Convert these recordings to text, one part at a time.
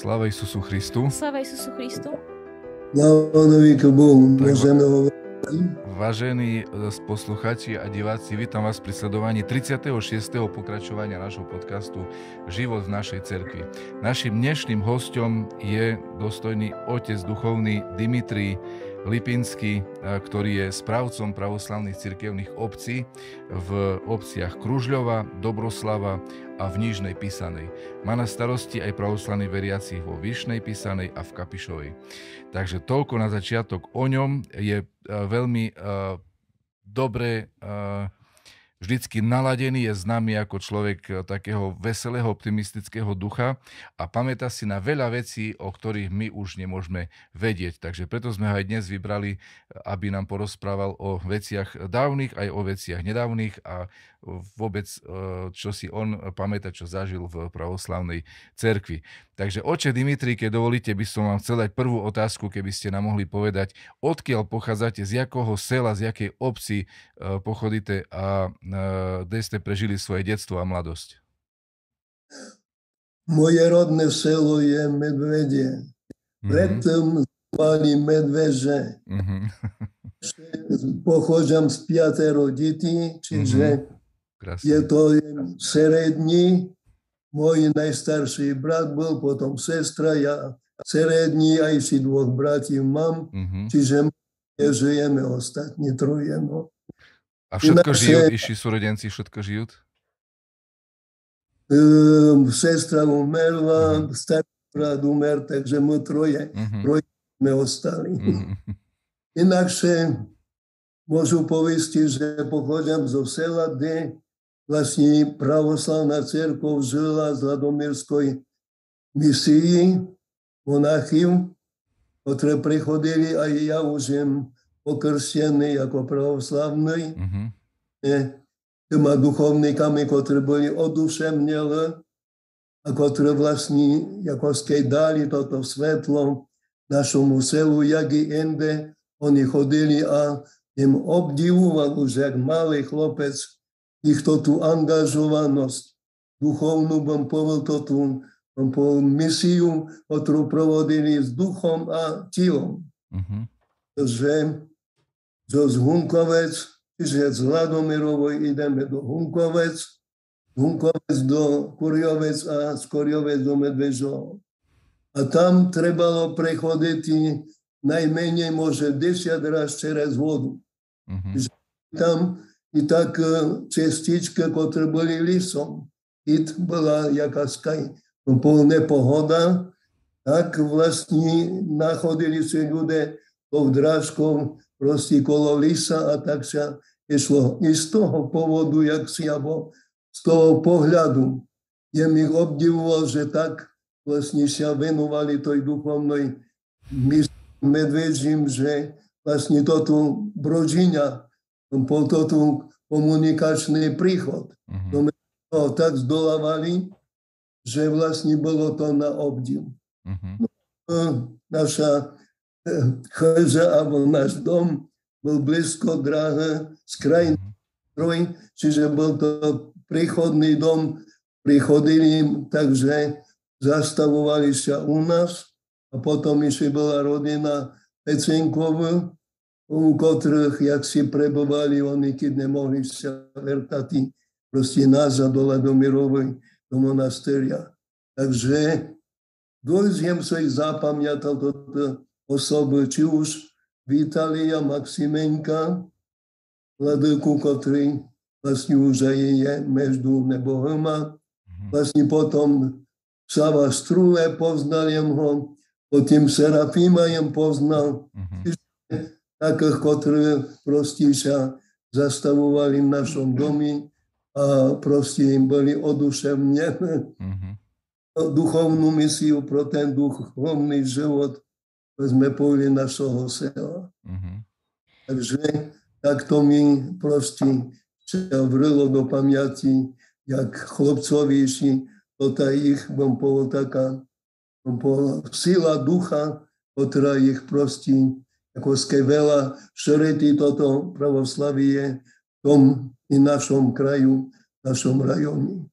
Sláva Isusu Christu. Sláva Isusu Christu. Sláva k Bohu. Môžeme hovoriť. Vážení poslucháči a diváci, vítam vás pri sledovaní 36. pokračovania nášho podcastu Život v našej cerkvi. Naším dnešným hosťom je dostojný otec duchovný Dimitrij Lipinský, ktorý je správcom pravoslavných cirkevných obcí v obciach Kružľova, Dobroslava a v Nižnej Pisanej. Má na starosti aj pravoslavných veriacich vo Vyšnej Pisanej a v Kapišovej. Takže toľko na začiatok o ňom. Je veľmi dobre vždycky naladený, je známy ako človek takého veselého, optimistického ducha a pamätá si na veľa vecí, o ktorých my už nemôžeme vedieť. Takže preto sme ho aj dnes vybrali, aby nám porozprával o veciach dávnych, aj o veciach nedávnych a vôbec, čo si on pamätá, čo zažil v pravoslavnej cerkvi. Takže oče Dimitrij, keď dovolíte, by som vám chcel dať prvú otázku, keby ste nám mohli povedať, odkiaľ pochádzate, z jakého sela, z jakej obci pochodíte a kde ste prežili svoje detstvo a mladosť? Moje rodné selo je Medvedie. Predtým zvali Medveže. Pochádzam z 5 detí, čiže je to srední. Môj najstarší brat bol, potom sestra, ja srední, aj si 2 bratí mám, čiže žijeme ostatní 3. No. A všetko žijú, iši súrodenci, všetko žijú? Sestra umerla, starý brat umer, takže my 3 sme ostali. Inakšie môžu povieť, že pochádzam zo sela, kde vlastne pravoslavná cirkev žila z Ladomírskej misii monachov, ktoré prichodili, aj ja už jem pokrstený ako pravoslavný. Tými duchovníkami, ktorí boli oduševnení a ktorí vlastne ako ste dali toto svetlo našemu selu, jak i inde. Oni chodili a im obdivoval už, jak malý chlopec, týchto tú angažovanosť duchovnú, bom povedal tú misiu, ktorú provodili s duchom a telom. Že z Hunkovec, čiže z Ladomirovej ideme do Hunkovec do Kuriovec a z Kuriovec do Medvežov. A tam trebalo prechodiť najmenej môže 10 raz cez vodu. Tam i tak cestička, ktoré boli lisom. I bola jaká nepohoda, tak vlastne nachodili si ľudia tou drážkou proste kolo lisa a tak sa išlo. I z toho povodu, jak si, alebo z toho pohľadu, je mi obdivoval, že tak vlastne sa venovali toj duchovnej medvežím, že vlastne toto Brožíňa bol to tu komunikačný príchod. To tak zdolávali, že vlastne bolo to na obdiv. Naša chrža alebo náš dom bol blízko drahé z krajiny, čiže bol to príchodný dom, prichodili, takže zastavovali sa u nás a potom ešte bola rodina Pecenková, u ktorých, jak si prebovali, oni keď nemohli sa vrtať proste nazad do Ladomirovej, do monastéria. Takže dôjsť som ich zapamätal toto osoby, či už Vitália Maximenka, vladyku, ktorý vlastne už aj je medzi nebohama. Vlastne potom Sava Strule poznal ho, potom Serafima jem poznal. Takých, ktorí proste sa zastavovali v našom domi a proste im boli oduševnené duchovnú misiu pro ten duchovný život, sme povili našeho sela. Takže takto mi proste sa vrilo do pamäti, jak chlopcovi išli, toto ich, bom povedal, taká sila ducha, ktorá ich proste ako veľa šeretí toto pravoslavie v tom i našom kraju, našom rajone.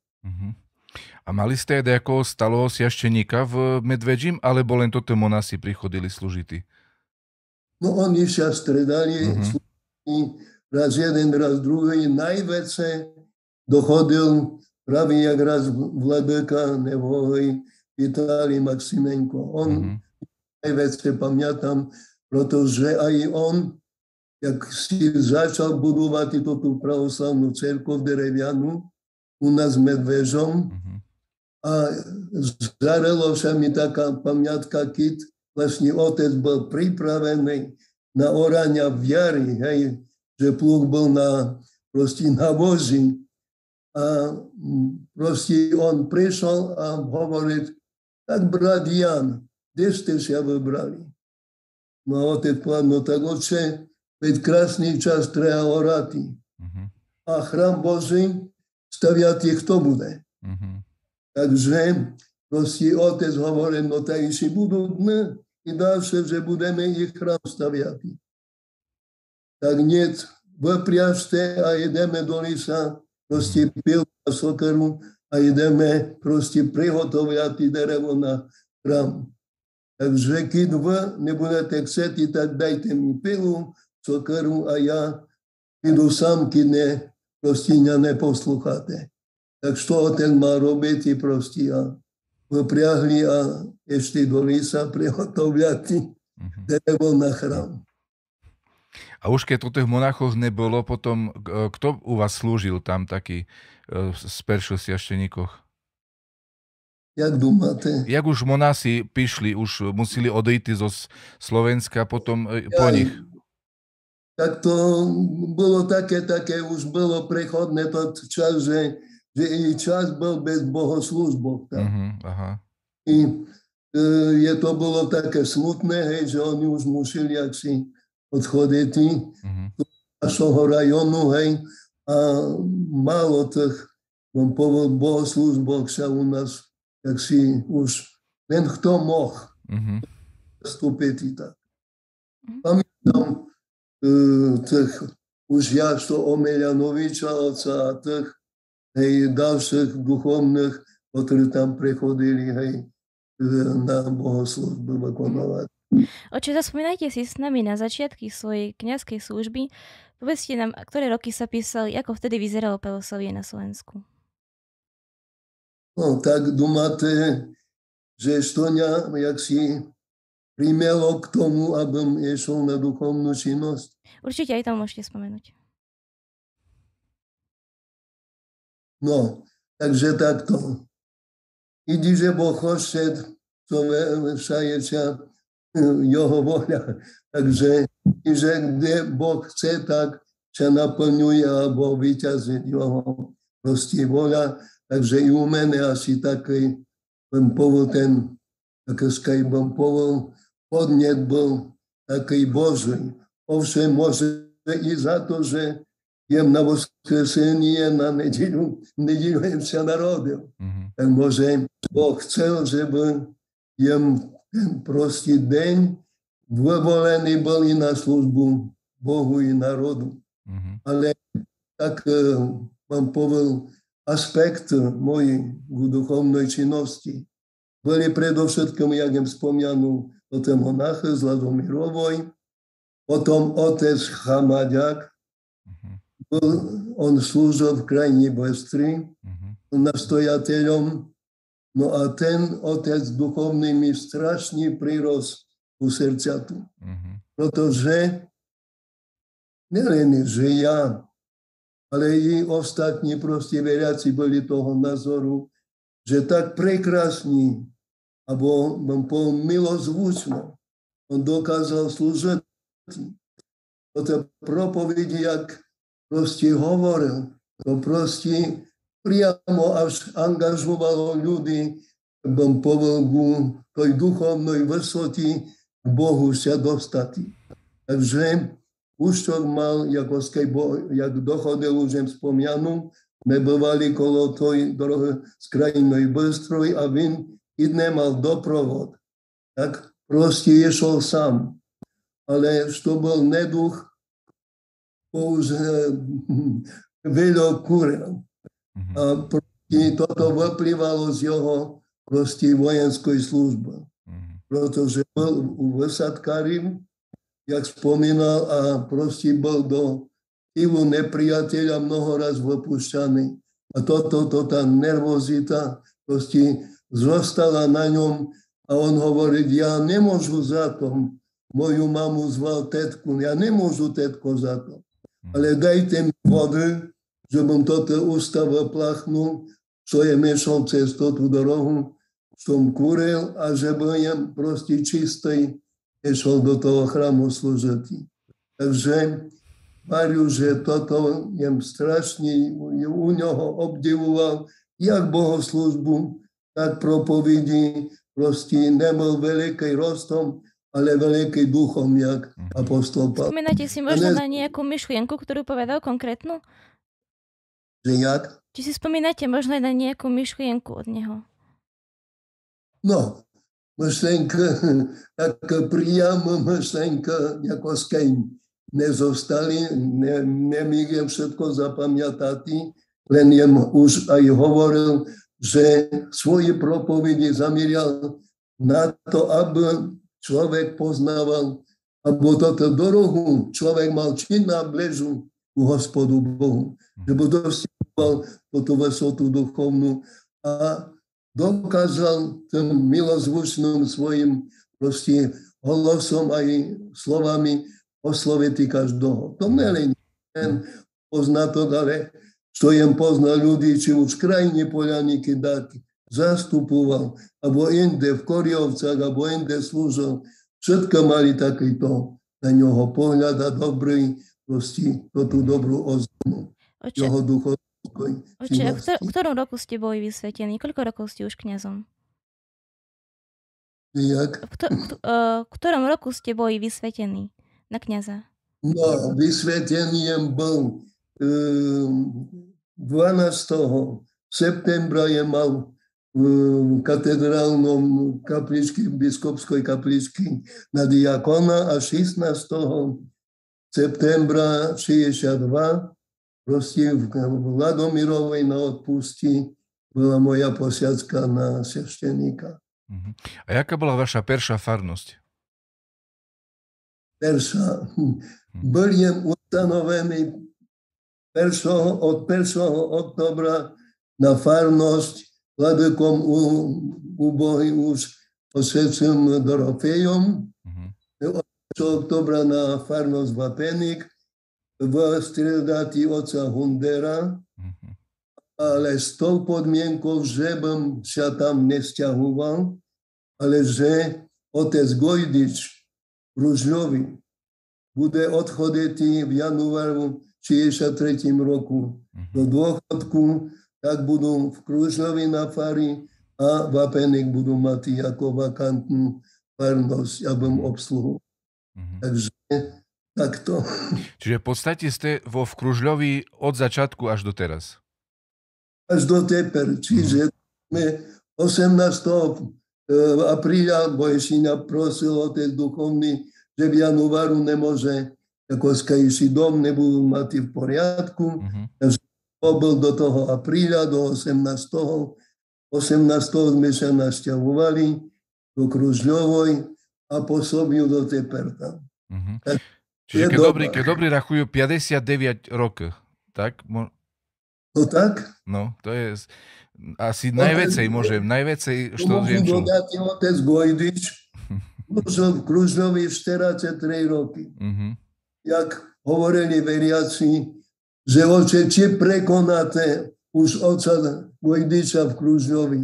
A A mali ste aj nejakého stáleho sviašteníka v Medvedžím, alebo len toto monasi prichodili slúžiti? No oni sa stredali, raz jeden, raz druhý. Najväčšie dochodil pravý jak raz Vladyka nebo Vitalij Maximenko. On najväčšie pamätám, protože aj on, jak si začal budovať tú pravoslavnú cerkev drevianu u nás v Medvežom, a zarelo sa mi taká pamiatka, keď vlastne otec bol pripravený na orania viary, hej, že plug bol na vozi. A proste on prišiel a hovorí, tak brat Jan, kde ste sa vybrali? No a otec povedal, no tak oče, veď krásny čas treba orati. A chrám Boží staviať kto bude? Takže proste otec hovorí, no tak ešte budú dny i ďalšie, že budeme ich chrám staviať. Tak nie, vypriažte a ideme do lisa, proste pil a sokeru a ideme proste prihotoviať derevo na chrám. Takže keď vy nebudete chceti, tak dajte mi pilu, sokeru a ja idu sám, keď proste neposlúchate. Tak čo ten má robiť i proste a vypriahli a ešte do lisa prihotoviať derevo na chrám. A už keď to tých monachoch nebolo, potom kto u vás slúžil tam taký z perších sviašteníkoch? Jak dúmate? Jak už monasi prišli, už museli odejти zo Slovenska, potom po nich? Tak to bolo také, už bolo prechodné to čas, že i čas bol bez bohoslúžbov. I to bolo také smutné, hej, že oni už museli si odchodiť do našho rajonu, hej, a málo tých bohoslúžbov sa u nás, jak si už len kto mohl vstúpiť. Tak. Pamätám tých už Jašto Omeľanoviča a tých ďalších duchovných, ktorí tam prechodili na bohoslúžbu vykonávať. Oče, zaspomínajte si s nami na začiatky svojej kňazskej služby. Povedzte nám, ktoré roky sa písali, ako vtedy vyzeralo pravoslavie na Slovensku. No, tak dúmate, že to mňa, jak si primelo k tomu, abym išiel na duchovnú činnosť? Určite aj tam môžete spomenúť. No, takže takto. Ide, že Boh chce, to všajecia jeho voľa. Takže, že kde Boh chce, tak sa naplňuje alebo vyťazí jeho proste voľa. Takže i u mene asi taký, bym povedal, ten, taký bym povedal, podnet bol taký Boží. Ovšem, môže i za to, že jem na voskresenie, na nedeľu sa narodil. Tak môže Boh chcel, že by jem ten prostý deň vyvolený bol i na službu Bohu i národu. Ale tak vám povedal, aspekt mojej duchovnej činnosti boli predovšetkým, jak im spomňanú, o ten monach z Ladomirovoj, potom otec Chamaďák, on slúžil v krajine Bystry, nastojateľom. No a ten otec duchovný mi strašne prirost u srdciatu. Pretože nielen, že ja, ale i ostatní proste veriaci boli toho názoru, že tak prekrásny, alebo milozvučno, on dokázal slúžiť. O tej propovedi, jak proste hovoril, to proste priamo až angažovalo ľudí, bym povedal, k tej duchovnej vysoti k Bohu sa dostať. Takže už to mal, jak dochodil už im spomňanú, my bywali kolo tej drohy z krajiny Bystroj a vin i nemal doprovod. Tak proste išiel sám. Ale što bol neduch, už veľa kuril. A I toto vyplývalo z jeho proste vojenskej služby. Pretože bol u vysadkári, jak spomínal, a proste bol do tylu nepriateľa mnoho raz vypušťaný. A tá nervozita proste zostala na ňom a on hovorí, ja nemôžu za to, moju mamu zval tetku, ja nemôžu tetko za to, ale dajte mi vody, že bym toto ústa vyplachnul, čo je mešal cez tú dorohu, som kúril a že budem proste čistý, išol do toho chrámu slúžiť. Takže Mariu, že toto jem strašne u ňoho obdivoval, jak bohoslužbu, tak propovedí, proste nebol veľký rostom, ale veľký duchom, jak apostol Pavol. Spomínate si možno na nejakú myšlienku, ktorú povedal konkrétnu? Že jak? Či si spomínate možno aj na nejakú myšlienku od neho? No, myšlenka, taká priama myšlenka, ako skej nezostali, nemôžem všetko zapamätať, len jem už aj hovoril, že svoje propovede zamieral na to, aby človek poznával, alebo toto dorohu človek mal či na bležu u Hospodu Bohu, že by dostával túto vysotu duchovnú a dokázal tým milozvučným svojim proste hlasom aj slovami osloviť každého. To nelen pozná to, ale čo jem poznal ľudí, či už krajine Polianiky zastupoval, alebo inde v Koriovcach, alebo inde slúžil. Všetko mali takýto na ňoho pohľad a dobrý, proste tú dobrú ozvonu. Jeho duchovskej činnosti. V ktorom roku ste boli vysvetení? Koľko rokov ste už kňazom? Jak? V ktorom roku ste boli vysvetení na kňaza? No, vysvetením bol 12. septembra je mal v katedrálnom kapličky, biskupskej kapličky na diakona a 16. septembra 62 proste v Vladomirovej na odpusti bola moja posiadzka na svešteníka. A jaká bola vaša perša farnosť? Perša. Bol ustanovený od 1. oktobra na farnosť vladykom ubohy už osvedčím Dorofejom. Od 1. oktobra na farnosť Vapenik v stredatí oca Hundera, ale s tou podmienkou, že bym sa tam nesťahoval, ale že otec Gojdič Ružľovi bude odchodiť v januáru 63. roku do dôchodku, tak budú v Kružľovi na fari a Vapenik budú mať ako vakantnú farnosť, abym obsluhu. Takže takto. Čiže v podstate ste v Kružľovi od začiatku až do teraz? Až do teper. Čiže 18. apríla Boješina prosil otec duchovný, že v januáru nemôže, ako skajší dom nebudú mať v poriadku. Takže bol do toho apríla, do 18. 18. sme sa našťahovali do Kružľovoj a pôsobil do Teperta. Čiže keď dobrí rachujú 59 rokov, tak? No tak? No, to je asi najväcej, što viem čo. Môžem dodať otec Gojdič, v Kružľovi 43 roky. Jak hovorili veriaci, že oče, či prekonáte už oca Gojdiča v Kružľovi.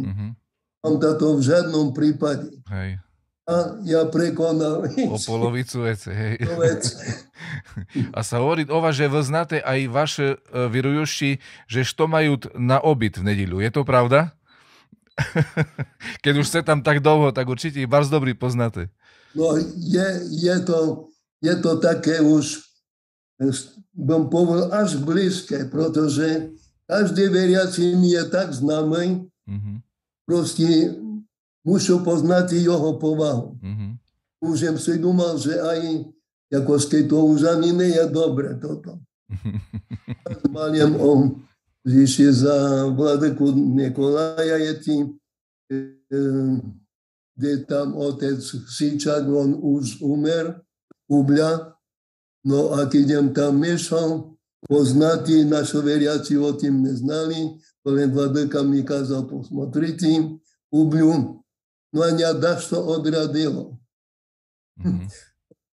On to v žiadnom prípade. Hej. A ja prekonal. O polovicu vece, hej. A sa hovorí o vás, že vy znáte aj vaše vyrujúši, že što majú na obyt v nedeľu. Je to pravda? Keď už ste tam tak dlho, tak určite ich bardzo dobrý poznáte. No, je to také už, bym povedal, až blízke, pretože každý veriaci mi je tak známy, proste musím poznať jeho povahu. Už som si думал, že aj ako to už ani nie je dobre toto. Maliem o Když za vladyku Nikolaja je tím, kde tam otec Síčak, on už umer, Ubľa. No a keď jem tam myšol, poznatí naši veriaci o tým neznali, len vladyka mi kázal posmotriť im, Ubľu. No a mňa dašto odradilo.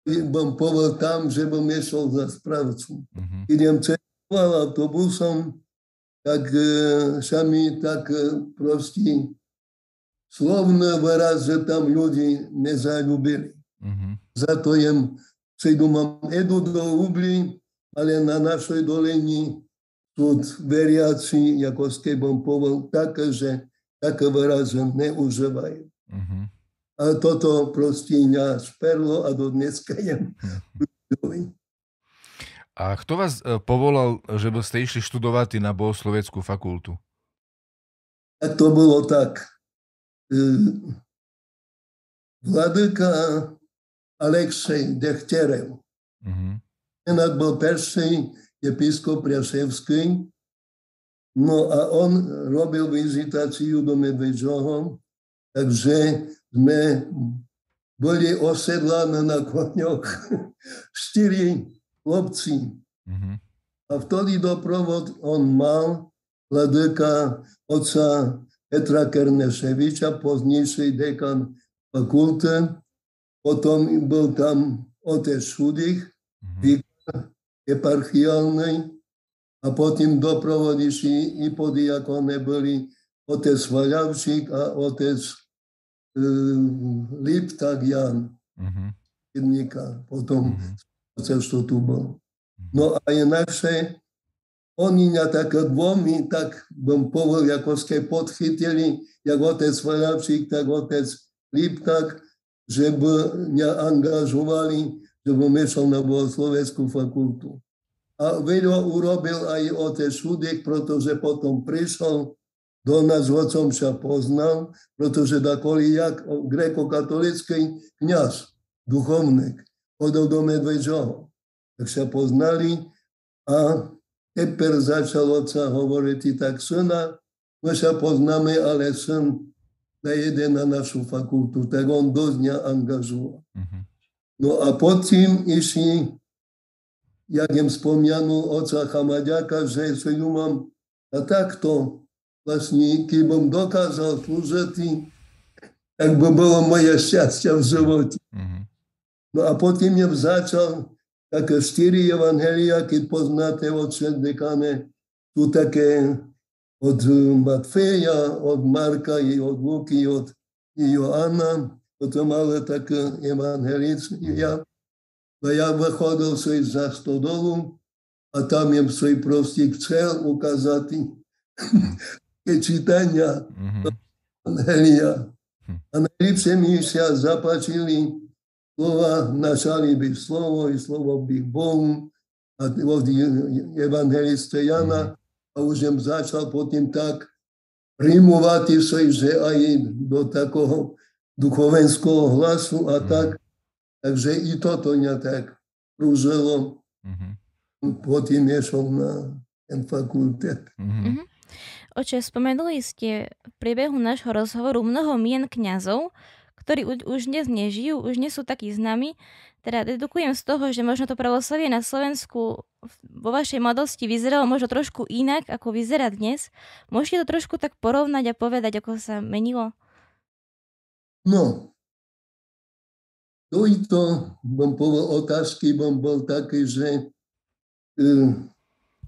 Bom povedal tam, že bom išiel za správcu. Keď jem cestoval autobusom, tak sa mi tak proste slovný výraz, že tam ľudí nezaľúbili. Za to jem Sejdu mám edu do Ubli, ale na našej dolení sú veriaci, ako s tebom povedal, také, že také výrazy neužívajú. A toto proste mňa šperlo a do dneska jem. A kto vás povolal, že ste išli študovať na bohosloveckú fakultu? A to bolo tak. Vladyka Aleksej Dechterev. Inak bol perší episkop Priaševský. No a on robil vizitáciu do Medvedžoho, takže sme boli osedlaní na koňoch 4 chlapci. A vtedy doprovod on mal vladyka otca Petra Kerneševiča, pozdnejší dekan fakulty. Potom bol tam otec Šudich, vikár eparchiálny, a potom doprovodíši i podiakone boli otec Vaľavčík a otec Liptak Jan, jedníka, potom čo tu bol. No a inakšie, oni mňa tak dvomi, tak bym povedal, ako ste podchytili, jak otec Vaľavčík, tak otec Liptak, že by mňa angažovali, že by išiel na bohosloveckú fakultu. A veľa urobil aj otec Šudík, pretože potom prišiel do nás, otcom sa poznal, pretože dakoli jak gréko-katolický kňaz, duchovník, chodil do Medvedžoho. Tak sa poznali a teper začal otca hovoriť tak, syna, my sa poznáme, ale syn nejde na našu fakultu, tak on dosť mňa angažoval. No a potom išli, jak jem spomňanul otca Chamaďaka, že sa ju mám a takto, vlastne, keď bom dokázal slúžiť, tak by bolo moje šťastie v živote. No a potom jem začal také 4 evangelia, keď poznáte od dekáne, sú také od Matfeja, od Marka, i od Luky, od Joanna, potom ale také evangelia. A ja vychodil si za stodolu a tam jem si proste chcel ukázať čítania evangelia. A najlepšie mi sa zapáčili slova, načali by slovo i slovo by Bohu a od evangelista Jana. A už jem začal potom tak rimovať sa, že aj do takého duchovenského hlasu a tak. Takže i toto mňa tak prúžilo. Potom išiel na fakultet. Oče, spomenuli ste v priebehu nášho rozhovoru mnoho mien kňazov, ktorí už dnes nežijú, už nie sú takí známi. Teda dedukujem z toho, že možno to pravoslavie na Slovensku vo vašej mladosti vyzeralo možno trošku inak, ako vyzerá dnes. Môžete to trošku tak porovnať a povedať, ako sa menilo? No, to bom povedal otázky, bom bol taký, že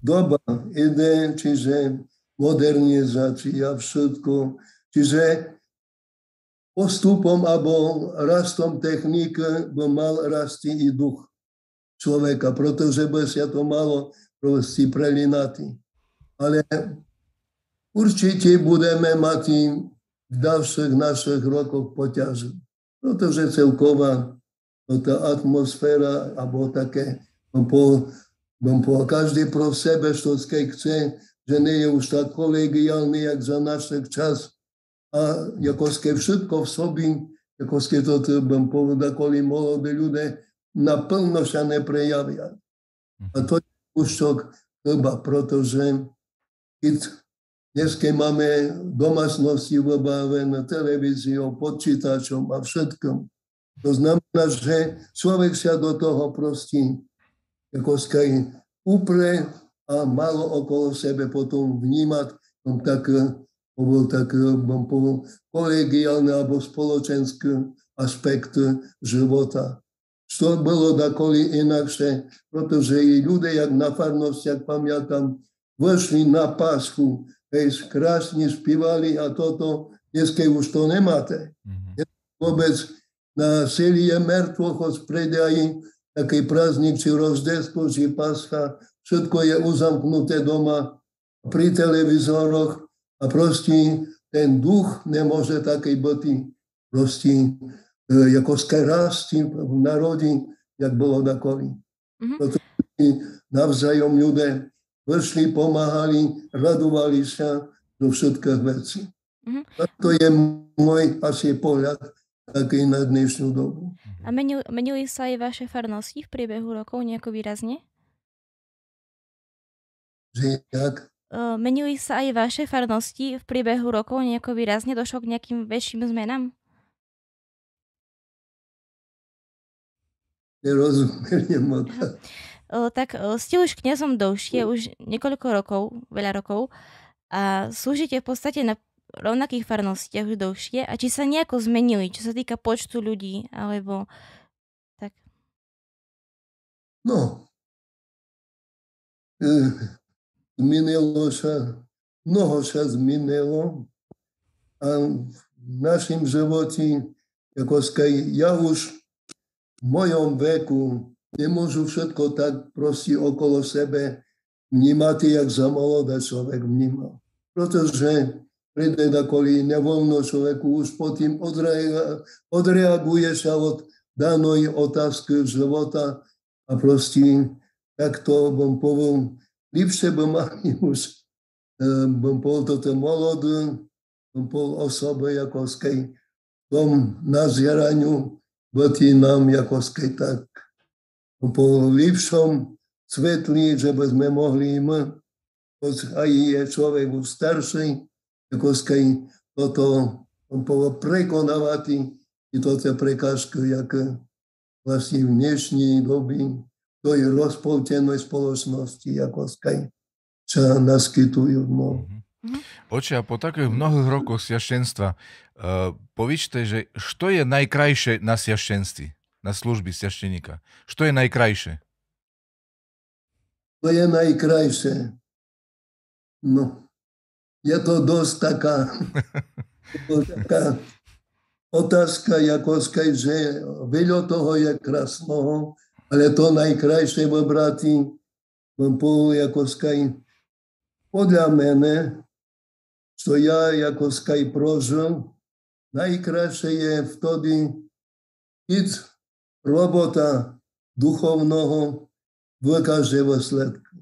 doba ide, čiže modernizácia, všetko, čiže postupom alebo rastom techniky by mal rasti i duch človeka, pretože by sa to malo proste prelinati. Ale určite budeme mať v ďalších našich rokoch poťaží, pretože celková tá atmosféra alebo také, každý pro sebe, čo chce, že nie je už tak kolegiálny, jak za našich čas. A ako ste všetko v sobi, ako ste to bym povedal, kvôli mladí ľudia, naplno sa neprejavia. A to je kúšok chyba, pretože Dnes, keď máme domácnosti vybavené televíziou, počítačom a všetkom, to znamená, že človek sa do toho prostí ako upre a malo okolo sebe potom vnímať tak kolegiálny alebo spoločenský aspekt života. Čo bolo dakoli inakšie, pretože i ľudia, jak na farnostiach, pamätám, vyšli na Paschu, krásne spívali a toto, dneska už to nemáte. Vôbec na seli je mŕtvoch od predají, taký prázdnik, či Rождество, či Pascha, všetko je uzamknuté doma pri televízoroch a proste ten duch nemôže takej byť proste ako rasti v národe, jak bolo dakoli. Navzájom ľudia vyšli, pomáhali, radovali sa do všetkých vecí. To je môj asi pohľad taký na dnešnú dobu. A menili sa aj vaše farnosti v priebehu rokov nejako výrazne? Že jak? Menili sa aj vaše farnosti v priebehu rokov nejako výrazne? Došlo k nejakým väčším zmenám? Nerozumiem. Tak ste už kňazom dlhšie, už niekoľko rokov, veľa rokov a slúžite v podstate na rovnakých farnostiach už dlhšie a či sa nejako zmenili, čo sa týka počtu ľudí, alebo tak? No, zmenilo sa, mnoho sa zmenilo a v našim živote, ako ja už v mojom veku nemôžu všetko tak proste okolo sebe vnímať, jak za mladý človek vnímal. Pretože príde takoli nevoľno človeku, už potom odreaguje sa od danej otázky života a proste takto bym povedal, lepšie by mali už, bym povedal, toto mladý, bym povedal osoby, ako skej tom nazieraniu, byť nám ako skej tak po lepšom svetli, že by sme mohli my, aj je človek už starší, ako skej toto prekonávať i toto prekážky, jak vlastne v dnešní doby to je rozpoltenej spoločnosti, ako skej sa naskytujú. No. Oče, a po takých mnohých rokoch sviaštenstva povíčte, že što je najkrajšie na sviaštenství, na služby sviašteníka? Što je najkrajšie? To je najkrajšie. No, je to dosť taká otázka, ako skaj, že veľa toho je krásnoho, ale to najkrajšie vybrati, ako skaj, podľa mene, čo ja ako skaj prožil, najkrajšie je vtedy, keď robota duchovného vykáže výsledky.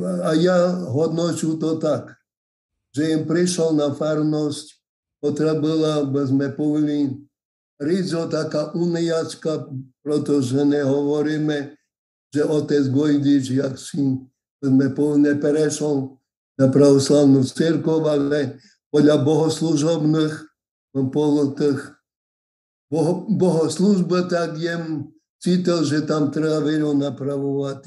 A ja hodnoču to tak, že im prišiel na farnosť, ktorá bola, by sme povedali, rizo taká uniacká, pretože nehovoríme, že otec Gojdič, jak si sme povedali, neprešiel na pravoslavnú cirkev, ale podľa bohoslužobných bohoslužby, tak jem cítil, že tam treba veľa napravovať.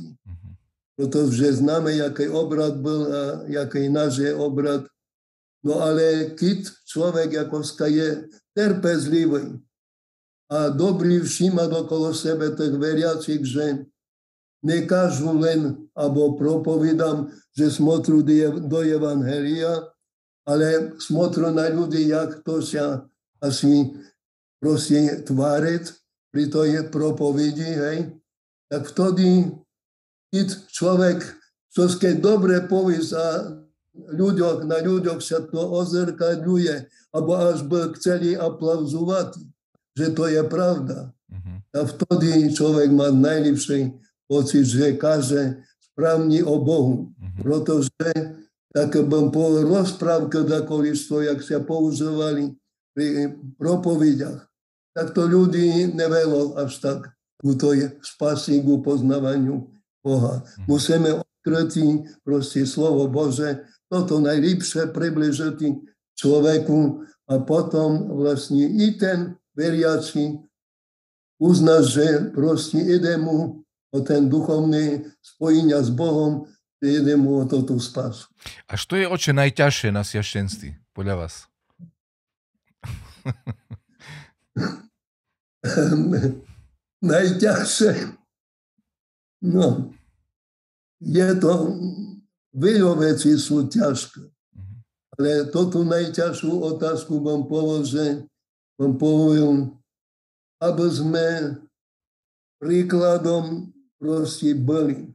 Pretože známe, jaký obrad byl a jaký náš je obrad. No ale keď človek je trpezlivý a dobrý všímať okolo sebe tých veriacich, že nekážu len, alebo propovídam, že smotru do Evangelia, ale smotru na ľudí, jak to sa asi proste tváriť pri tej propovedi, hej, tak vtedy, keď človek, čo keď dobre povie a na ľuďoch sa to ozrkadľuje, alebo až by chceli aplauzovať, že to je pravda. A vtedy človek má najlepší pocit, že káže správne o Bohu. Pretože tak bym povedal, rozprávka takolisto, jak sa používali pri propovediach, tak to ľudí nevelo až tak k tej spasi, k upoznávaniu Boha. Musíme skrytý, proste slovo Bože, toto najlepšie približiti človeku a potom vlastne i ten veriaci uzná, že proste ide mu o ten duchovný spojenia s Bohom, že ide mu o tú spasu. A čo je, oče, najťažšie na sviaštenství, podľa vás? Najťažšie? No, je to, veľa vecí sú ťažké, ale toto najťažšiu otázku vám poviem, aby sme príkladom proste boli,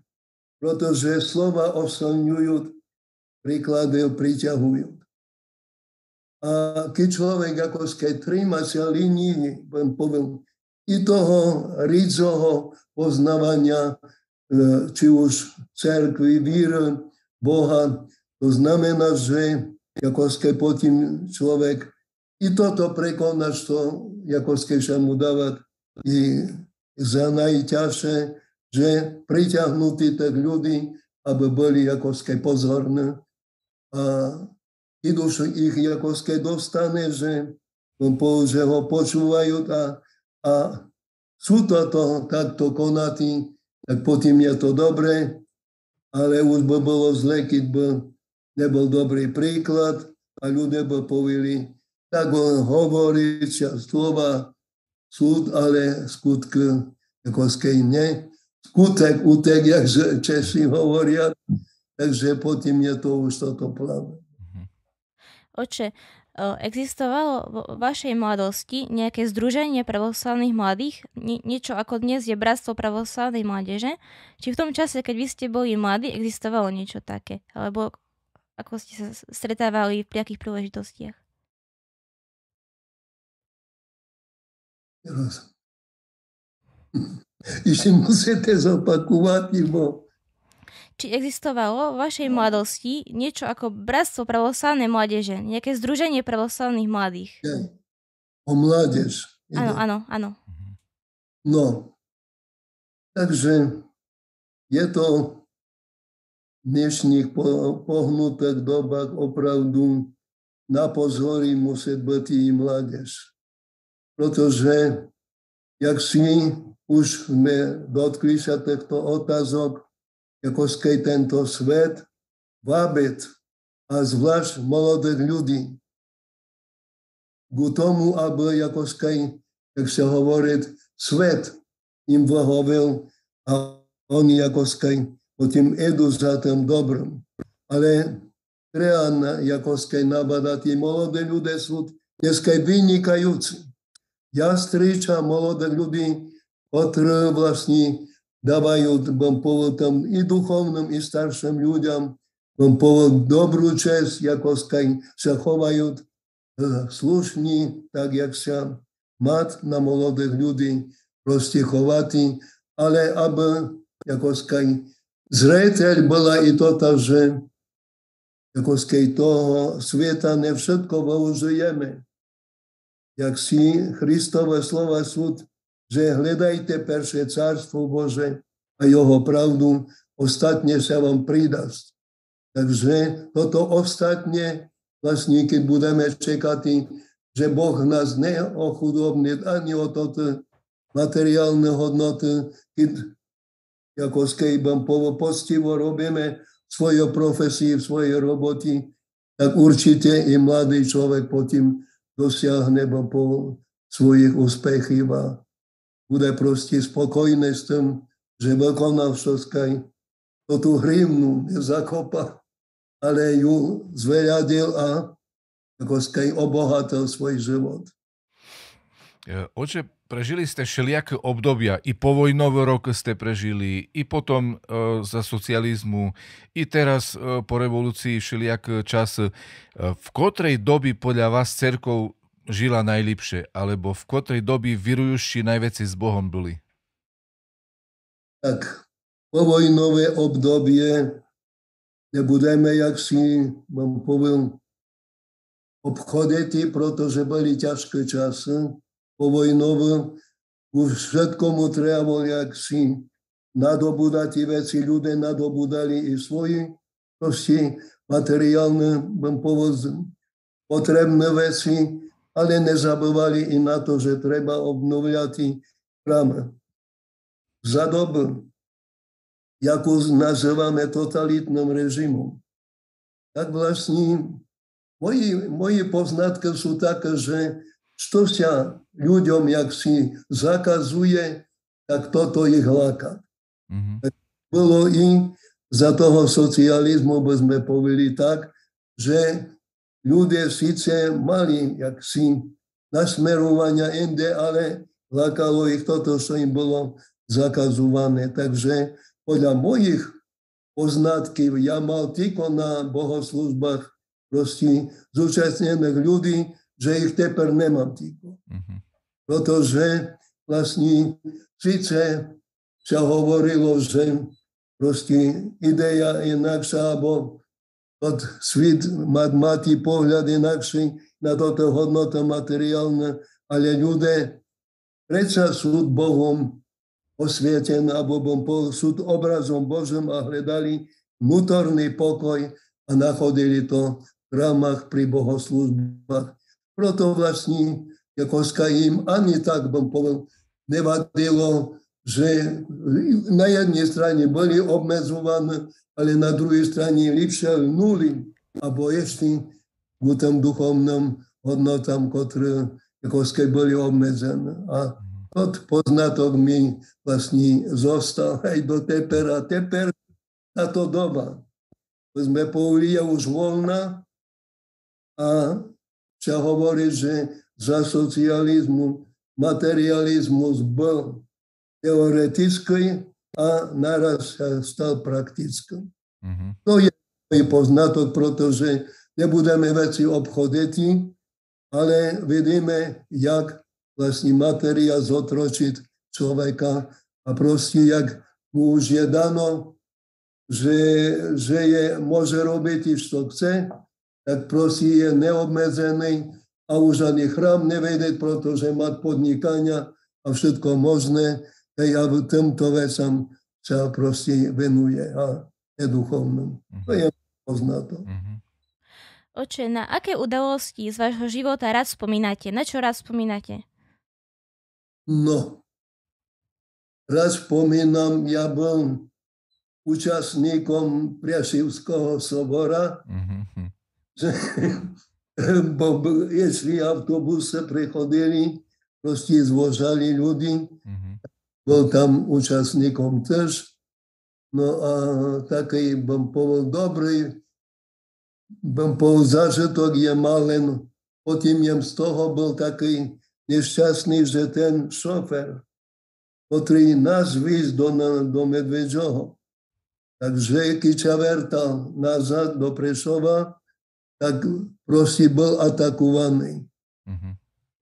pretože slova osilňujú, príklady priťahujú. A keď človek ako tríma sa linii, vám poviem, i toho rídzoho poznávania, či už cerkvi, víry, Boha, to znamená, že ako potom človek i toto prekonáš to, ako sa mu dávať i za najťažšie, že priťahnutí tak ľudí, aby boli ako pozorní a idú ich ako dostane, že ho počúvajú a sú toto takto konatí, tak potom je to dobré, ale už by bolo zle, keď by nebol dobrý príklad a ľudia by povedali, tak on hovorí slova súd, ale skutky ako nie. Skutek, utek, jak Češi hovoria, takže potom je to už toto pláne. Oče, existovalo vo vašej mladosti nejaké združenie pravoslavných mladých? Niečo ako dnes je Bratstvo pravoslavnej mládeže? Či v tom čase, keď vy ste boli mladí, existovalo niečo také? Alebo ako ste sa stretávali v nejakých príležitostiach? Ešte musíte zopakovať, bo... Či existovalo v vašej mladosti niečo ako Bratstvo pravoslavnej mládeže? Nejaké združenie pravoslavných mladých? O mládež. Áno. No, takže je to v dnešných pohnutých dobách opravdu na pozory musí byť i mládež. Pretože, jak si už sme dotkli sa týchto otázok, ako tento svet vábiť a zvlášť mladých ľudí k tomu, aby ako jak sa hovorí, svet im vyhovel a oni ako potom idú za tým dobrým. Ale treba ako nabadať, mladí ľudia sú dneska vynikajúci. Ja stričam mladých ľudí, ktorí vlastne dávajú tam i duchovným, i starším ľuďom dobrú čest, ako sa chovajú slušní, tak jak sa mať na mladých ľudí proste chovati, ale aby ako zreteľ bola i toto, že ako toho sveta ne všetko využijeme. Jak si Christové slova sú, že hľadajte perše Carstvo Bože a jeho pravdu, ostatne sa vám pridáš. Takže toto ostatne, vlastne keď budeme čekať, že Boh nás neochudobní ani o toto materiálne hodnoty, keď ako skejbam postivo robíme svoje profesie, v svojej roboti, tak určite i mladý človek potom dosiahne po svojich úspechov a bude proste spokojný s tým, že vykonal všetkaj. To tú hrivnu nezakopa, ale ju zveľadil a ako obohatil svoj život. Oče, prežili ste všelijaké obdobia, i povojnový rok ste prežili, i potom za socializmu, i teraz po revolúcii všelijaký čas. V ktorej doby podľa vás cerkev žila najlepšie, alebo v ktorej doby virujúši najväčší s Bohom boli? Tak, povojnové obdobie nebudeme, jak si vám poviem, obchoditi, pretože boli ťažké časy. Povojnové už všetkomu trebalo, jak si nadobúdať veci, ľudia nadobúdali i svoji proste materiálne, potrebné veci, ale nezabúvali i na to, že treba obnovľať chrám. Za dobu, jakú nazývame totalitným režimom, tak vlastne moji poznatky sú také, že čo sa ľuďom, jak si zakazuje, tak toto ich láka. Mm-hmm. Bolo i za toho socializmu, by sme povedali tak, že ľudia síce mali jaksi nasmerovania inde, ale lákalo ich toto, čo im bolo zakazované. Takže podľa mojich poznatkov ja mal tylko na bohoslužbách proste zúčastnených ľudí, že ich teper nemám tylko. Mm-hmm. Protože vlastne síce sa hovorilo, že proste ideja inakšia, alebo od svit mať pohľad inakší na toto hodnota materiálne, ale ľudia predsa sú Bohom osvietený, alebo sú obrazom Božím a hľadali vnútorný pokoj a nachodili to v chrámach pri bohoslužbách. Proto vlastne, ako im ani tak, nevadilo, že na jednej strane boli obmedzované, ale na druhej strane lepšie nuli, alebo ešte k tým duchovným hodnotám, ktoré boli obmedzené. A od poznatok mi vlastne zostal aj do tepera. Teper táto doba. Sme povedali, je už voľná a sa hovorí, že za socializmu materializmus bol teoretický a naraz sa stal praktický. Mm-hmm. To je môj poznatok, pretože nebudeme veci obchodiť, ale vidíme, jak vlastne materia zotročiť človeka a proste, jak mu už je dano, že môže robiť, čo chce, tak proste je neobmedzený a už ani chrám nevedieť, pretože má podnikania a všetko možné, a v týmto vecam sa proste venuje a je duchovným. To je poznatok. Oče, na aké udalosti z vášho života rád spomínate? Na čo rád spomínate? No, rád spomínam, ja bol účastníkom Priašivského sobora, že jeśli autobuse prichodili, proste zvožali ľudí, bol tam účastníkom też. No a taký, dobrý, zážitok je mal, len potom z toho bol taký nešťastný, že ten šofer, ktorý nás víz do Medvedžoho, takže keď sa vertal nazad do Prešova, tak proste bol atakovaný.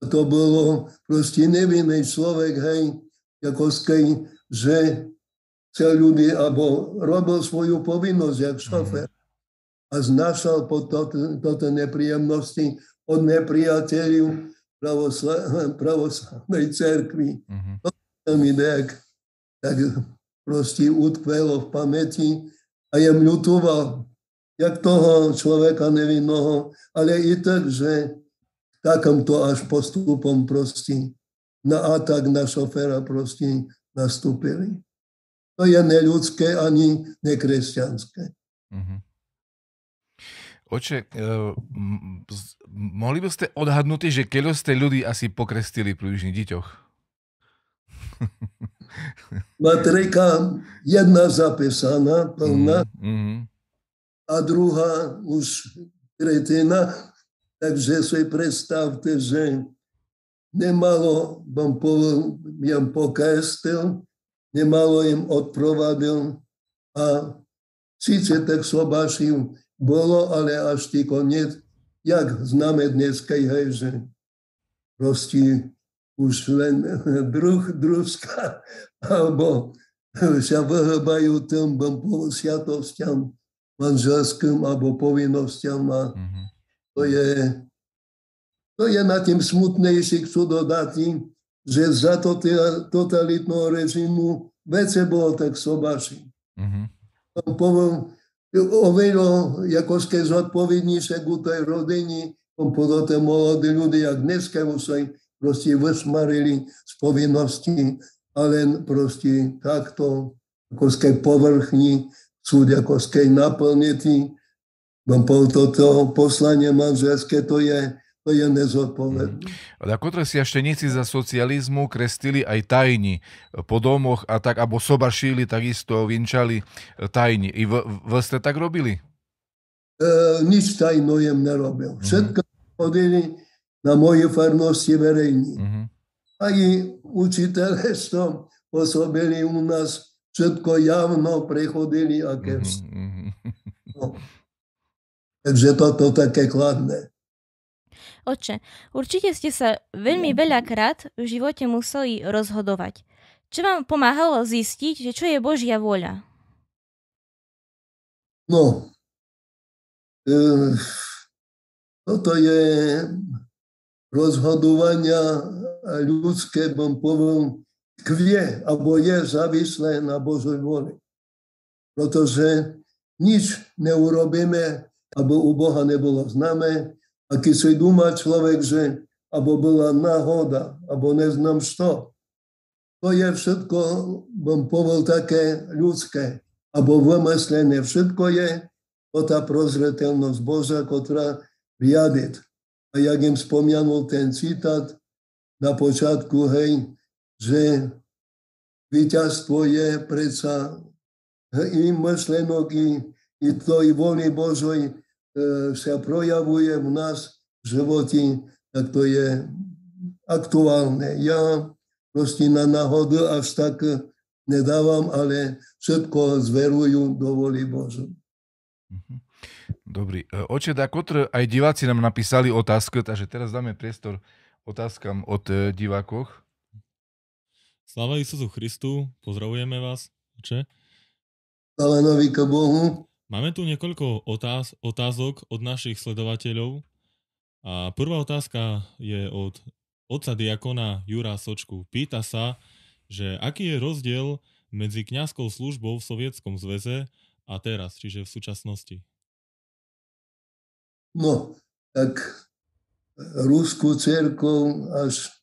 To bolo proste nevinný človek, hej, že chcel ľudí, alebo robil svoju povinnosť, jak šofer. A znášal po toto nepríjemnosti od nepriateľov pravoslavnej cerkvi. To mi tak proste utkvelo v pamäti a ja ľutoval, jak toho človeka nevinného, ale i tak, že takomto až postupom proste na atak na šoféra proste nastúpili. To je neľudské ani nekresťanské. Oče, mohli by ste odhadnúť, že keľo ste ľudí asi pokrestili pri deťoch? Matrika jedna zapísaná, plná, a druhá už tretina, takže si predstavte, že nemalo, im pokrestil, nemalo im odprovadil a síce tak sobášiv bolo, ale až tí koniec, jak známe dneska, hej, že proste už len družka, alebo sa vyhýbajú tým sviatostiam manželským alebo povinnostiam a to je na tým smutnejšie, chcú dodať, že za totalitného režimu vece bolo tak sobaši. Poviem, oveľa jakožke zodpovednejšie ku tej rodini, potom tie mladí ľudia, jak dneska už sa proste vysmarili z povinnosti, ale proste takto, jakožke povrchní, sú jakožke naplnití. Toto poslanie manželské, to je nezodpovedné. Ako sviaštenici za socializmu krestili aj tajni po domoch a tak, abo sobašili, takisto vinčali tajni. I vy ste tak robili? Nič tajno jem nerobil. Všetko chodili na moje farnosti verejní. A i učiteľe, čo pôsobili u nás, všetko javno prechodili a kerst. No. Takže toto také kladné. Otče, určite ste sa veľmi veľakrát v živote museli rozhodovať. Čo vám pomáhalo zistiť, že čo je Božia vôľa? No, toto je rozhodovania ľudské, poviem, kvie, alebo je závislé na Božej vôli. Pretože nič neurobíme, aby u Boha nebolo známe. A keď si dúma človek, že abo bola náhoda, abo neznám čo, to je všetko, povedal, také ľudské, abo vymyslené. Všetko je to tá prozreteľnosť Božia, ktorá riadi. A jak im spomenul ten citát na počiatku, hej, že víťazstvo je predsa i myšlenok, i tej vôli Božej sa projavuje v nás v živote, tak to je aktuálne. Ja proste na náhodu až tak nedávam, ale všetko zverujú do vôli Božej. Dobrý. Oče, Kotr, aj diváci nám napísali otázku, takže teraz dáme priestor otázkam od divákoch. Sláva Isusu Christu, pozdravujeme vás, oče. Sláva navíka Bohu. Máme tu niekoľko otázok od našich sledovateľov. A prvá otázka je od otca diakona Jura Sočku. Pýta sa, že aký je rozdiel medzi kňazskou službou v Sovietskom zväze a teraz, čiže v súčasnosti? No, tak Ruskú cerkev až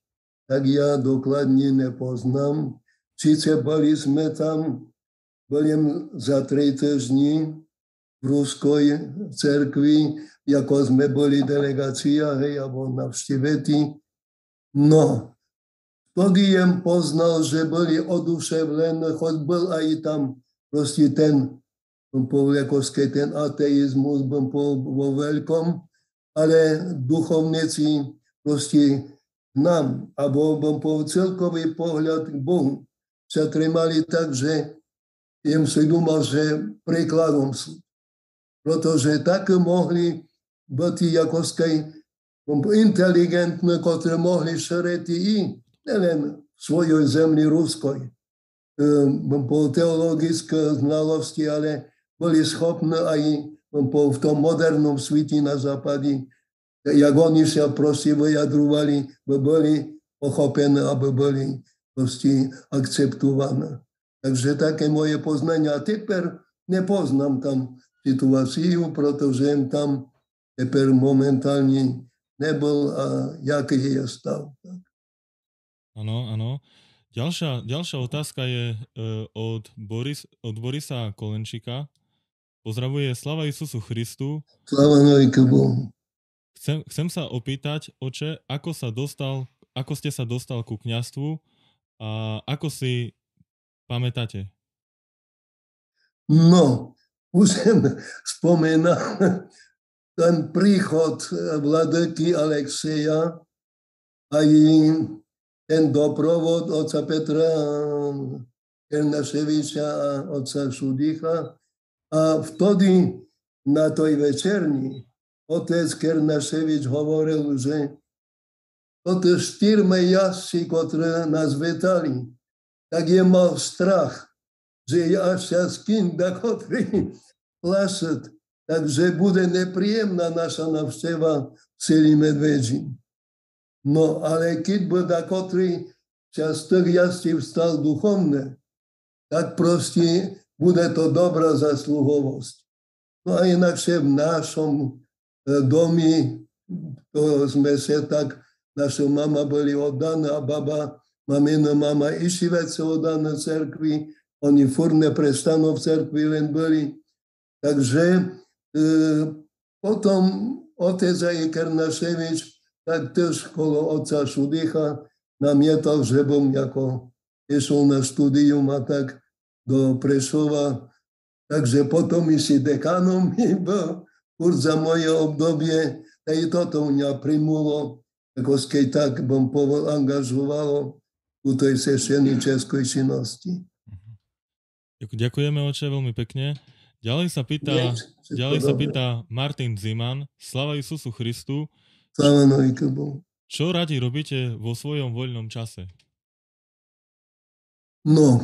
tak ja dokladne nepoznám. Síce boli sme tam, boli za 3 týždni v Ruskoj cerkvi, ako sme boli delegácia, hej, alebo navštíveti. No, vtedy jem poznal, že boli oduševlené, choď bol aj tam proste ten, ten ateizmus vo veľkom, ale duchovníci proste nám, alebo celkový pohľad k Bohu sa trimali tak, že jem si dúmal, že príkladom sú. Pretože tak mohli byť jakoskej inteligentné, ktoré mohli šereť i nelen v svojej zemli Ruskoj. Po teologické znalosti, ale boli schopní aj v tom modernom svete na západe, jak oni sa proste vyjadrovali, by boli pochopené, aby boli proste akceptované. Takže také moje poznania. A teper nepoznám tam situáciu, pretože tam teper momentálne nebol a jaký je stav. Áno, áno. Ďalšia otázka je od Borisa Kolenčíka. Pozdravuje Sláva Isusu Christu. Sláva navíka Bohu. Chcem sa opýtať, oče, ako ste sa dostal ku kňazstvu a ako si pamätáte? No, už som spomenal ten príchod vladyky Alexeja a ten doprovod otca Petra Kernaševiča a otca Šudicha. A vtedy na tej večerni otec Kernaševič hovoril, že toto 4 jazdci, ktoré nás vetali, tak je mal strach, že ja sa s kým dakotri plašet, takže bude nepríjemná naša návšteva celý Medvedžín. No, ale keď by dakotri sa z tých jazdcí vstal duchovne, tak proste bude to dobrá zasluhovosť. No a inakšie v našom domi, to sme sa tak, naša mama boli oddaná, baba, mamina mama išli veci oddané cerkvi, oni furt neprestanú v cerkvi len boli. Takže potom otec Ajker Naševič, tak tiež kolo otca Šudicha namietal, že bom ako išiel na štúdium a tak do Prešova. Takže potom išli dekanom i bol furt za moje obdobie. A i toto mňa primulo, ako skej tak bom angažovalo u tej svešeničeskej činnosti. Ďakujeme, oče, veľmi pekne. Ďalej sa pýta Martin Ziman. Sláva Isusu Christu. Sláva Novíke Bohu. Čo radi robíte vo svojom voľnom čase? No,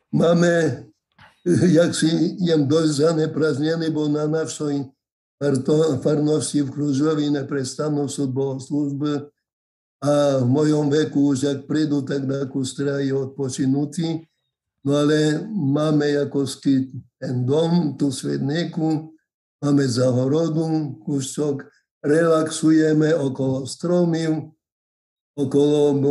máme, jak si jem dosť zaneprázdnený, bo na našej farnosti v Kružovi neprestanú sú bohoslúžby a v mojom veku už, ak prídu, tak na kustraji odpočinutí. No ale máme ako ten dom, tú Svedníku, máme zahorodu, kúsok, relaxujeme okolo stromiv, okolo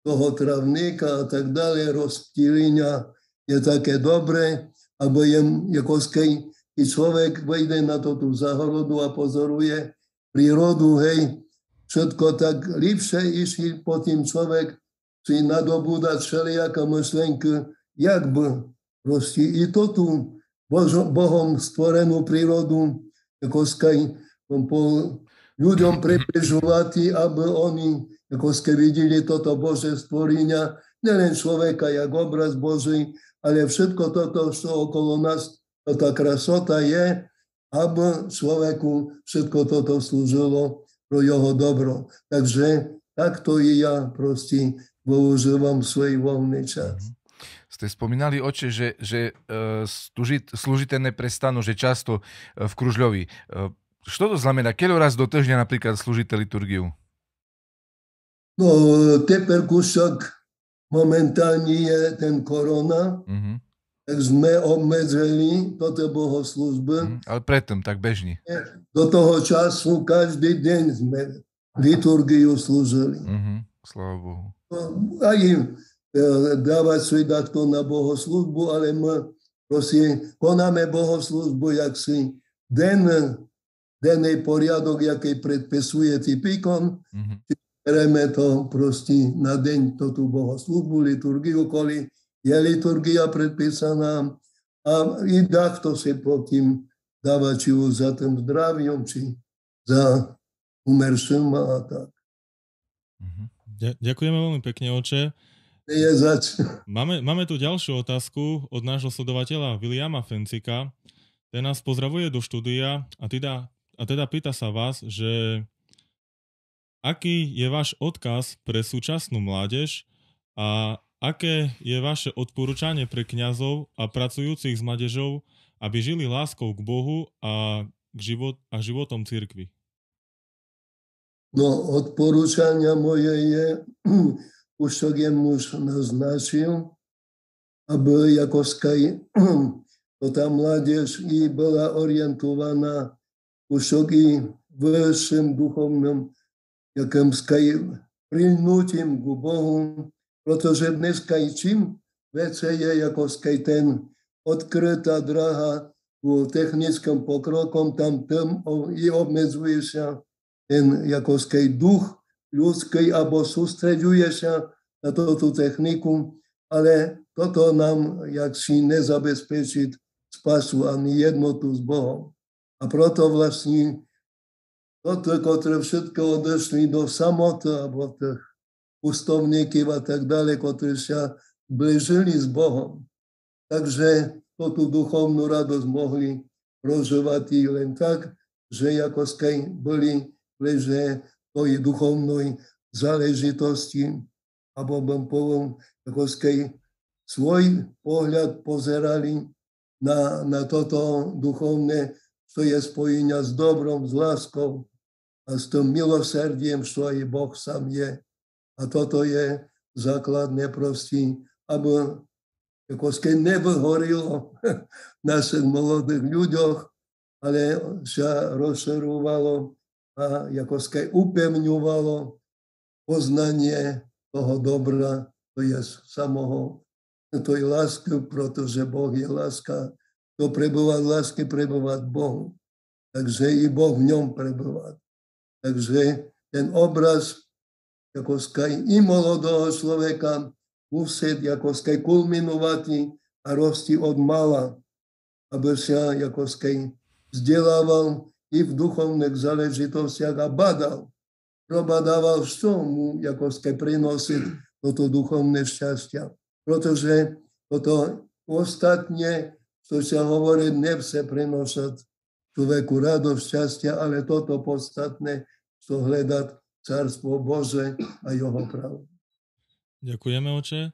toho travníka a tak ďalej, rozptýlenia je také dobré, alebo i človek vejde na tú zahorodu a pozoruje prírodu, hej, všetko tak lepšie išli po tým človek si nadobúdať všelijaká myšlenky, jak by proste i to tú Bohom stvorenú prírodu, ako ľuďom preprežovať, aby oni ako videli toto Božie stvorenia, nelen človeka, jak obraz Boží, ale všetko toto, čo okolo nás, tá krasota je, aby človeku všetko toto slúžilo pro jeho dobro. Takže takto i ja proste používam svoj voľný čas. Ste spomínali, oče, že služite neprestanú, že často v Kružľovi. Što to znamená? Keľo raz do týždňa napríklad slúžite liturgiu? No, teper kúšok momentálne je ten korona, tak sme obmedzili toto bohoslúžby. Ale predtým, tak bežne. Do toho času každý deň sme liturgiu slúžili. Sláva Bohu. Aj dávať svedectvo na bohoslúžbu, ale my proste konáme bohoslúžbu, jak si denný poriadok, jaký predpisuje typikon, bereme to proste na deň tú bohoslúžbu, liturgiu, koli je liturgia predpísaná a i takto si potom dáva či už za tým zdraviom, či za umerším a tak. Ďakujeme veľmi pekne, oče. Je zač. Máme tu ďalšiu otázku od nášho sledovateľa Viliama Fencika. Ten nás pozdravuje do štúdia a teda pýta sa vás, že aký je váš odkaz pre súčasnú mládež a aké je vaše odporúčanie pre kňazov a pracujúcich s mládežou, aby žili láskou k Bohu a životom cirkvi? No, odporúčania moje je, už to muž naznačil, aby tá mládež i bola orientovaná už i vyšším duchovným prilnutím k Bohu, protože dneska i čím väčšie je ten odkrytá dráha k technickým pokrokom, tam i obmedzuje sa ten duch ľudský, alebo sústreďuje sa na tú techniku, ale toto nám nezabezpečiť spasu ani jednotu s Bohom. A proto vlastne toto, ktoré všetko odešli do samoty, alebo tých pustovníkov a tak ďalej, ktorí sa blížili s Bohom. Takže tú duchovnú radosť mohli prožívať len tak, že boli bliže tej duchovnej záležitosti, alebo svoj pohľad pozerali na toto duchovné, čo je spojenia s dobrom, s láskou a s tým milosrdiem, čo aj Boh sám je. A toto je základné proste, aby jakože nevyhorilo v našich mladých ľuďoch, ale sa rozširovalo a jakože upevňovalo poznanie toho dobra, to je samého, to je láska, protože Boh je láska. To prebývať v láske, prebývať Bohu. Takže i Boh v ňom prebývať. Takže ten obraz jakože i mladého človeka musí jakože kulminovať a rosti od mala, aby sa jakože vzdelával i v duchovných záležitostiach a badal. Probadával, čo mu jakože prinosí toto duchovné šťastie. Protože toto ostatne, čo sa hovorí, nechce prinášať človeku radosť, šťastia, ale toto podstatné, čo hľadať Carstvo Bože a jeho pravdu. Ďakujeme, oče.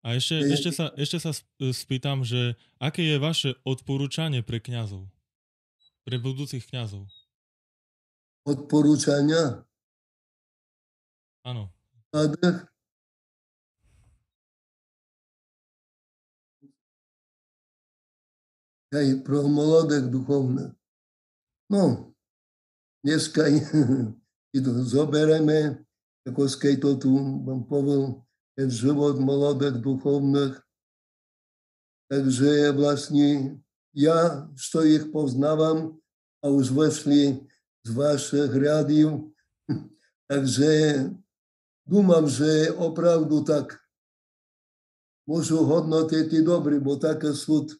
A ešte sa spýtam, že aké je vaše odporúčanie pre kňazov? Pre budúcich kňazov? Odporúčania? Áno. Aj pro mladých duchovných. No, dneska zoberieme, ako skej to tu vám povedal, ten život mladých duchovných. Takže vlastne ja, čo ich poznávam a už vešli z vašich riadív, takže dúmam, že opravdu tak môžu hodnotiť i dobrý, bo také sú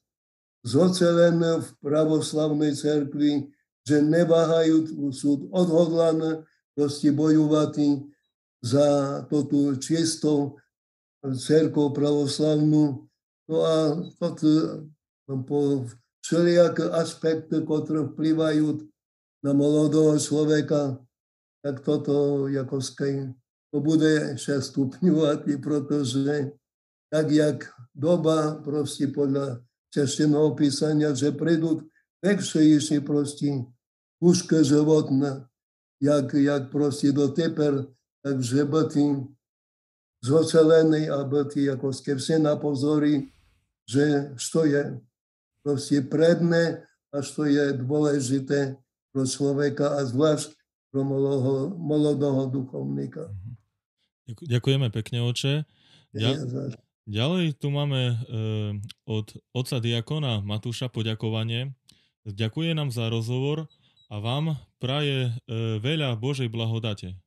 zocelené v pravoslavnej cerkvi, že neváhajú, sú odhodlané proste bojovať za toto čistou cerkvu pravoslavnú. No a toto po všelijaké aspekty, ktoré vplyvajú na mladého človeka, tak toto jakože to bude sa stupňovať, pretože tak, jak doba proste podľa Češteného písania, že prídu väčšie proste kúške životné, jak proste do teper, takže byť zocelený a byť jakože vše na pozori, že čo je proste predné a čo je dôležité pro človeka a zvlášť pro mladého duchovníka. Ďakujeme pekne, oče. Ďalej tu máme od otca diakona Matúša poďakovanie. Ďakuje nám za rozhovor a vám praje veľa Božej blahodate.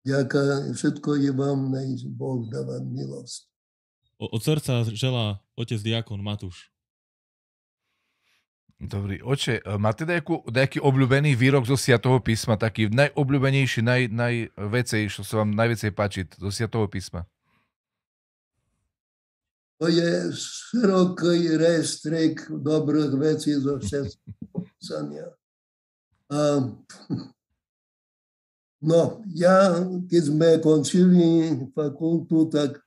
Ďakujem, všetko je vám, nech Boh dáva milosť. Od srdca želá otec diakon Matúš. Dobrý. Oče, máte nejaký obľúbený výrok zo Svätého písma, taký najobľúbenejší, najvecej, čo sa vám najviacej páči zo Svätého písma? To je široký rejstrik dobrých vecí zo všetkého písania. No, ja, keď sme končili fakultu, tak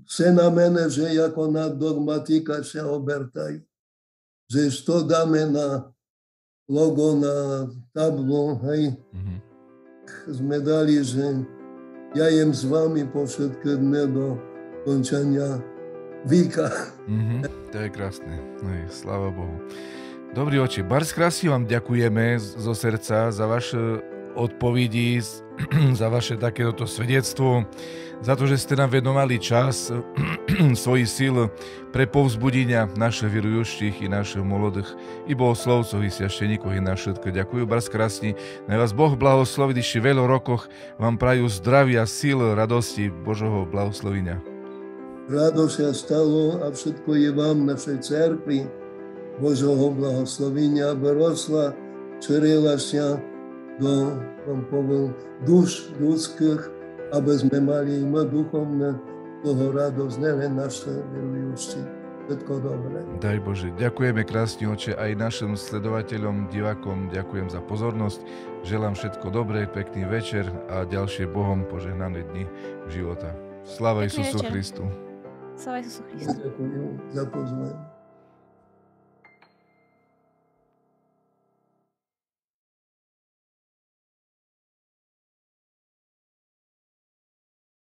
se na mene, že ako na dogmatika sa obertajú. Že to dáme na logo, na tablu, hej. Mm-hmm. Sme dali, že ja jem s vami po všetky dne do končania víka. Mm-hmm. To je krásne. Hej, sláva Bohu. Dobrý oči, bardzo krásne vám ďakujeme zo srdca za vaše odpovedi, za vaše takéto svedectvo, za to, že ste nám venovali čas svojich síl pre povzbudenia našich vierujúcich i našich mladých i bohoslovcov i sviašteníkov i na všetko. Ďakujem bardzo krásne. Nech vás Boh blahosloví, ešte veľa rokoch vám prajú zdravia, síl, radosti, Božoho blahoslovenia. Radosť sa stalo a všetko je vám v našej cerkvi Božoho blahoslovenia, aby rosla, čerila sa do duš ľudských, aby sme mali my duchovné toho radosť, nelen naše verujúci. Všetko dobré. Daj Bože, ďakujeme krásne, oče, aj našim sledovateľom, divákom, ďakujem za pozornosť, želám všetko dobré, pekný večer a ďalšie Bohom požehnané dni života. Sláva Isusu Christu. Sláva Isusu Christu. Ďakujem za pozvanie.